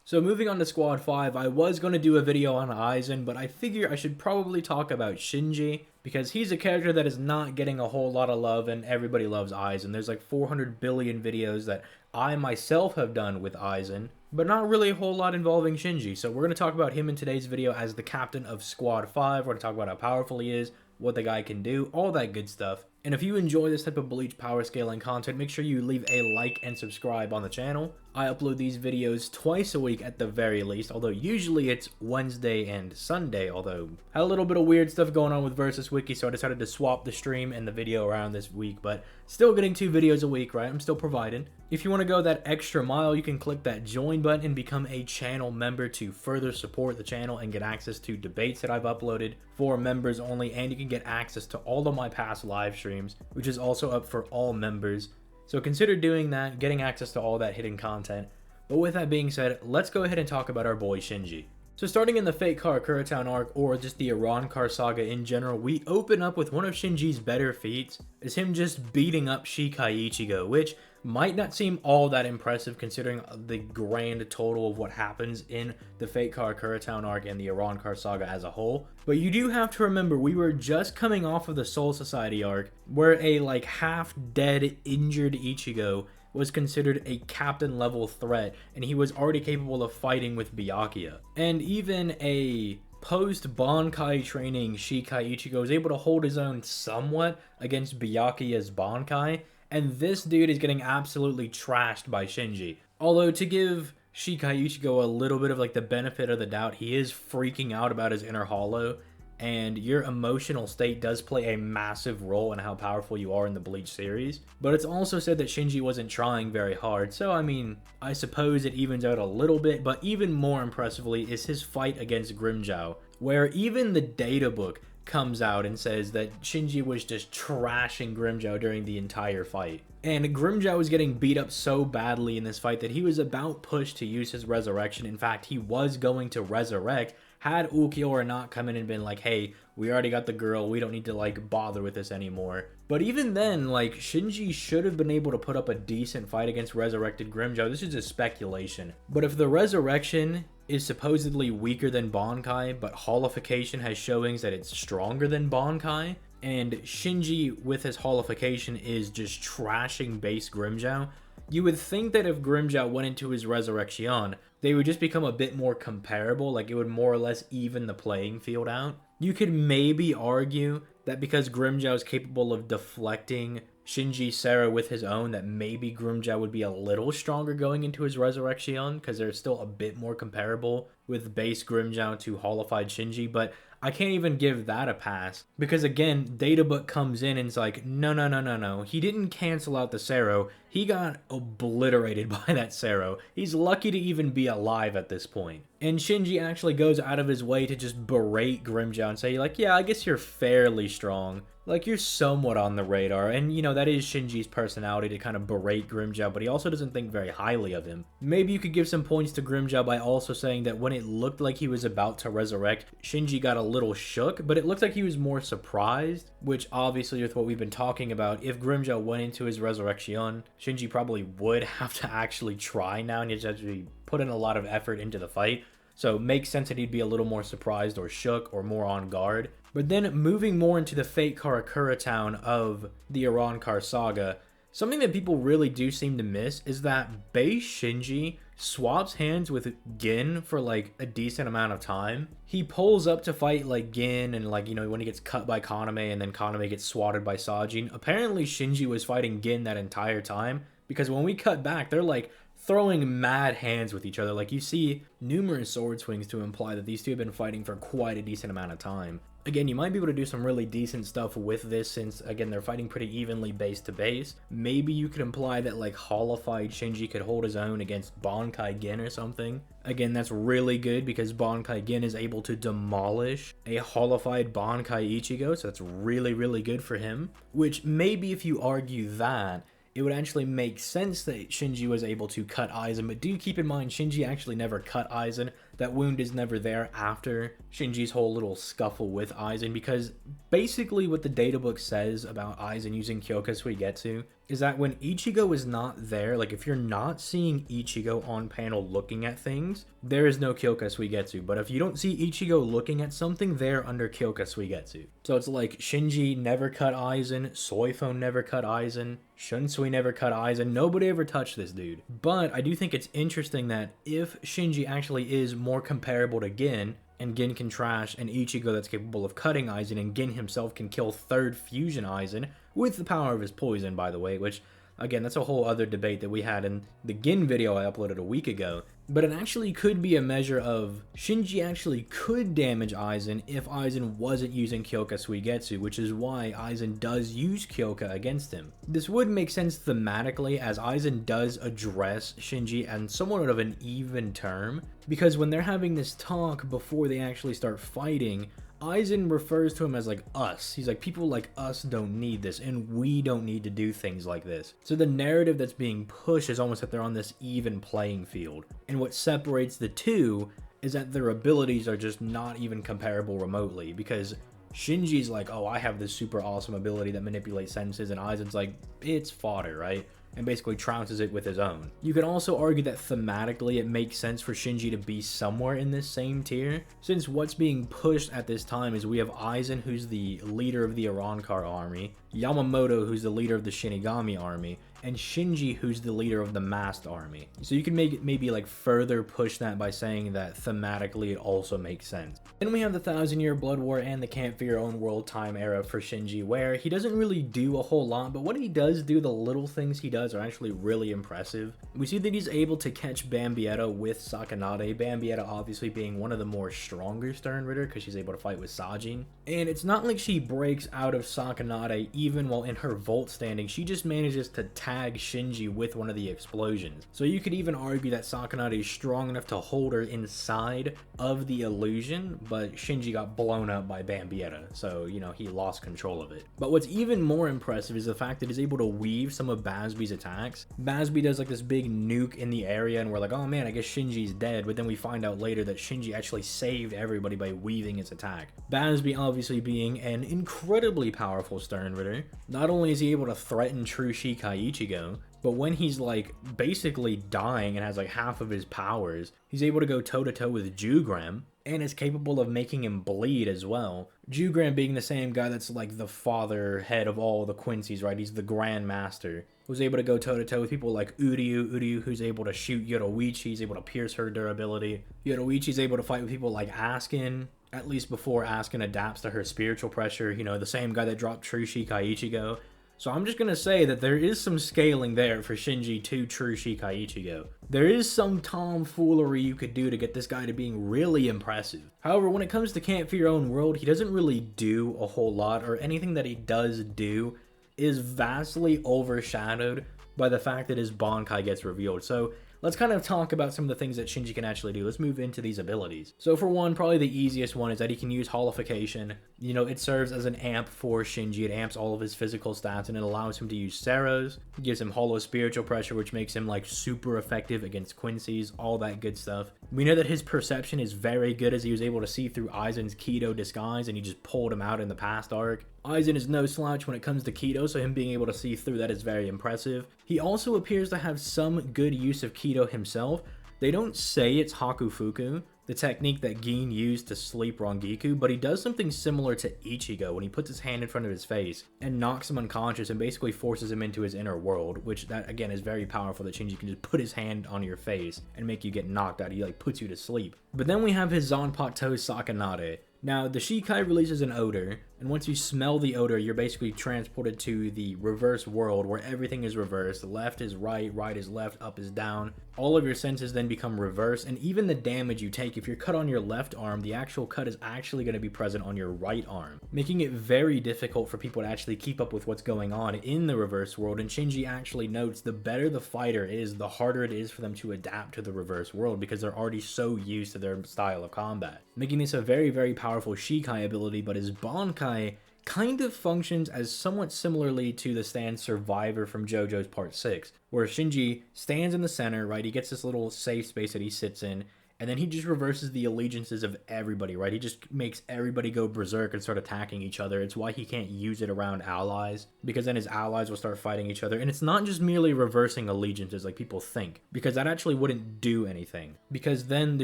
So moving on to Squad 5, I was going to do a video on Aizen, but I figure I should probably talk about Shinji, because he's a character that is not getting a whole lot of love, and everybody loves Aizen. There's like 400 billion videos that I myself have done with Aizen, but not really a whole lot involving Shinji. So we're going to talk about him in today's video as the captain of Squad 5. We're going to talk about how powerful he is, what the guy can do, all that good stuff. And if you enjoy this type of Bleach power scaling content, make sure you leave a like and subscribe on the channel. I upload these videos twice a week at the very least, although usually it's Wednesday and Sunday, although I had a little bit of weird stuff going on with Versus Wiki, so I decided to swap the stream and the video around this week, but still getting 2 videos a week, right? I'm still providing. If you want to go that extra mile, you can click that join button and become a channel member to further support the channel and get access to debates that I've uploaded for members only, and you can get access to all of my past live streams, which is also up for all members. So consider doing that, getting access to all that hidden content. But with that being said, let's go ahead and talk about our boy Shinji. So starting in the Fate Karakura Town arc, or just the Arrancar saga in general, we open up with one of Shinji's better feats, is him just beating up Shikai Ichigo, which might not seem all that impressive considering the grand total of what happens in the Fate Karakura Town arc and the Arrancar saga as a whole. But you do have to remember, we were just coming off of the Soul Society arc, where a like half-dead, injured Ichigo was considered a captain level threat, and he was already capable of fighting with Byakuya. And even a post-Bankai training Shikai Ichigo was able to hold his own somewhat against Byakuya's Bankai, and this dude is getting absolutely trashed by Shinji. Although, to give Shikai Ichigo a little bit of like the benefit of the doubt, he is freaking out about his inner hollow, and your emotional state does play a massive role in how powerful you are in the Bleach series. But it's also said that Shinji wasn't trying very hard, so I mean, I suppose it evens out a little bit. But even more impressively is his fight against Grimmjow, where even the data book comes out and says that Shinji was just trashing Grimmjow during the entire fight. And Grimmjow was getting beat up so badly in this fight that he was about pushed to use his resurrection. In fact, he was going to resurrect had Ulquiorra not come in and been like, hey, we already got the girl, we don't need to like bother with this anymore. But even then, like, Shinji should have been able to put up a decent fight against resurrected Grimmjow. This is just speculation. But if the resurrection is supposedly weaker than Bankai, but holification has showings that it's stronger than Bankai, and Shinji with his holification is just trashing base Grimmjow, you would think that if Grimmjow went into his resurrection, they would just become a bit more comparable, like it would more or less even the playing field out. You could maybe argue that because Grimmjow is capable of deflecting Shinji's Sarah with his own, that maybe Grimmjow would be a little stronger going into his resurrection, because they're still a bit more comparable with base Grimmjow to holified Shinji. But I can't even give that a pass, because again, Databook comes in and it's like, no, he didn't cancel out the Sero, he got obliterated by that Sero. He's lucky to even be alive at this point. And Shinji actually goes out of his way to just berate Grimmjow and say like, yeah, I guess you're fairly strong. Like, you're somewhat on the radar, and you know, that is Shinji's personality to kind of berate Grimmjow, but he also doesn't think very highly of him. Maybe you could give some points to Grimmjow by also saying that when it looked like he was about to resurrect, Shinji got a little shook, but it looked like he was more surprised, which obviously with what we've been talking about, if Grimmjow went into his resurrection, Shinji probably would have to actually try now, and he'd actually put in a lot of effort into the fight. So makes sense that he'd be a little more surprised or shook or more on guard. But then moving more into the Fate Karakura Town of the Arrancar saga, something that people really do seem to miss is that base Shinji swaps hands with Gin for like a decent amount of time. He pulls up to fight like Gin, and like, you know, when he gets cut by Kaname and then Kaname gets swatted by Sajin. Apparently Shinji was fighting Gin that entire time, because when we cut back, they're like throwing mad hands with each other. Like, you see numerous sword swings to imply that these two have been fighting for quite a decent amount of time. Again, you might be able to do some really decent stuff with this since, again, they're fighting pretty evenly base to base. Maybe you could imply that, like, holified Shinji could hold his own against Bankai Gin or something. Again, that's really good because Bankai Gin is able to demolish a holified Bankai Ichigo, so that's really, really good for him. Which, maybe if you argue that, it would actually make sense that Shinji was able to cut Aizen, but do keep in mind, Shinji actually never cut Aizen. that wound is never there after Shinji's whole little scuffle with Aizen, because basically what the databook says about Aizen using Kyoka Suigetsu is that when Ichigo is not there, like if you're not seeing Ichigo on panel looking at things, there is no Kyoka Suigetsu. But if you don't see Ichigo looking at something, they're under Kyoka Suigetsu. So it's like Shinji never cut Aizen, Soifone never cut Aizen, Shunsui never cut Aizen, nobody ever touched this dude. But I do think it's interesting that if Shinji actually is more comparable to Gin, and Gin can trash an Ichigo that's capable of cutting Aizen, and Gin himself can kill third fusion Aizen with the power of his poison, by the way, which, again, that's a whole other debate that we had in the Gin video I uploaded a week ago. But it actually could be a measure of Shinji actually could damage Aizen if Aizen wasn't using Kyoka Suigetsu, which is why Aizen does use Kyoka against him. This would make sense thematically, as Aizen does address Shinji on somewhat of an even term, because when they're having this talk before they actually start fighting, Aizen refers to him as like us. He's like, people like us don't need this, and we don't need to do things like this. So the narrative that's being pushed is almost that they're on this even playing field. And what separates the two is that their abilities are just not even comparable remotely, because Shinji's like, oh, I have this super awesome ability that manipulates senses, and Aizen's like, it's fodder, right? And basically trounces it with his own. You could also argue that thematically it makes sense for Shinji to be somewhere in this same tier, since what's being pushed at this time is we have Aizen, who's the leader of the Arrancar army, Yamamoto, who's the leader of the Shinigami army, and Shinji, who's the leader of the masked army. So you can make it maybe like further push that by saying that thematically it also makes sense. Then we have the 1,000-Year Blood War and the Camp for Your Own World time era for Shinji, where he doesn't really do a whole lot, but what he does do, the little things he does are actually really impressive. We see that he's able to catch Bambietta with Sakanade, Bambietta obviously being one of the more stronger Stern Ritter because she's able to fight with Sajin. And it's not like she breaks out of Sakanade even while in her vault standing, she just manages to tag Shinji with one of the explosions. So you could even argue that Sakanade is strong enough to hold her inside of the illusion, but Shinji got blown up by Bambietta, so, you know, he lost control of it. But what's even more impressive is the fact that he's able to weave some of Basby's attacks. Basby does like this big nuke in the area, and we're like, oh man, I guess Shinji's dead, but then we find out later that Shinji actually saved everybody by weaving his attack. Basby obviously being an incredibly powerful Stern Ritter. Not only is he able to threaten true Shikai Ichigo, but when he's like basically dying and has like half of his powers, he's able to go toe-to-toe with Jugram, and is capable of making him bleed as well. Jugram being the same guy that's like the father head of all the Quincy's, right? He's the Grand Master, who's able to go toe-to-toe with people like Uryu, who's able to shoot Yoruichi, he's able to pierce her durability. Yoruichi's able to fight with people like Askin, at least before Askin adapts to her spiritual pressure, you know, the same guy that dropped True Shikai Ichigo. So I'm just going to say that there is some scaling there for Shinji to true Shikai Ichigo. There is some tomfoolery you could do to get this guy to being really impressive. However, when it comes to Camp for Your Own World, he doesn't really do a whole lot, or anything that he does do is vastly overshadowed by the fact that his Bankai gets revealed. So let's kind of talk about some of the things that Shinji can actually do. Let's move into these abilities. So for one, probably the easiest one is that he can use Holification. You know, it serves as an amp for Shinji. It amps all of his physical stats, and it allows him to use Seros. It gives him Holo Spiritual Pressure, which makes him like super effective against Quincy's, all that good stuff. We know that his perception is very good, as he was able to see through Aizen's Kido disguise, and he just pulled him out in the past arc. Aizen is no slouch when it comes to Kido, so him being able to see through that is very impressive. He also appears to have some good use of Kido himself. They don't say it's Hakufuku, the technique that Gin used to sleep Rangiku, but he does something similar to Ichigo when he puts his hand in front of his face and knocks him unconscious and basically forces him into his inner world, which that again is very powerful, that Shinji can just put his hand on your face and make you get knocked out. He like puts you to sleep. But then we have his Zanpakuto Sakanade. Now, the Shikai releases an odor, and once you smell the odor, you're basically transported to the reverse world where everything is reversed. Left is right, right is left, up is down. All of your senses then become reversed, and even the damage you take, if you're cut on your left arm, the actual cut is actually going to be present on your right arm, making it very difficult for people to actually keep up with what's going on in the reverse world. And Shinji actually notes the better the fighter is, the harder it is for them to adapt to the reverse world, because they're already so used to their style of combat, making this a very, very powerful Shikai ability. But his Bankai kind of functions as somewhat similarly to the stand Survivor from JoJo's Part 6, where Shinji stands in the center, right? He gets this little safe space that he sits in, and then he just reverses the allegiances of everybody, right? He just makes everybody go berserk and start attacking each other. It's why he can't use it around allies, because then his allies will start fighting each other. And it's not just merely reversing allegiances like people think, because that actually wouldn't do anything. Because then the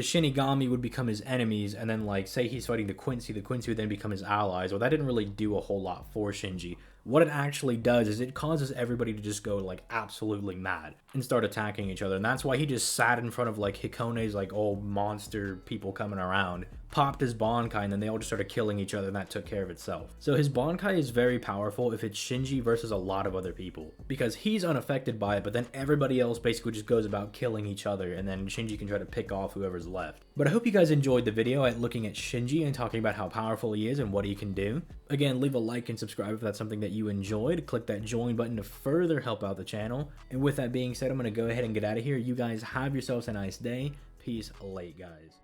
Shinigami would become his enemies, and then like say he's fighting the Quincy would then become his allies. Well, that didn't really do a whole lot for Shinji. What it actually does is it causes everybody to just go like absolutely mad and start attacking each other. And that's why he just sat in front of like Hikone's like old monster people coming around, popped his Bankai, and then they all just started killing each other, and that took care of itself. So his Bankai is very powerful if it's Shinji versus a lot of other people, because he's unaffected by it, but then everybody else basically just goes about killing each other, and then Shinji can try to pick off whoever's left. But I hope you guys enjoyed the video at looking at Shinji and talking about how powerful he is and what he can do. Again, leave a like and subscribe if that's something that you enjoyed. Click that join button to further help out the channel. And with that being said, I'm going to go ahead and get out of here. You guys have yourselves a nice day. Peace late, guys.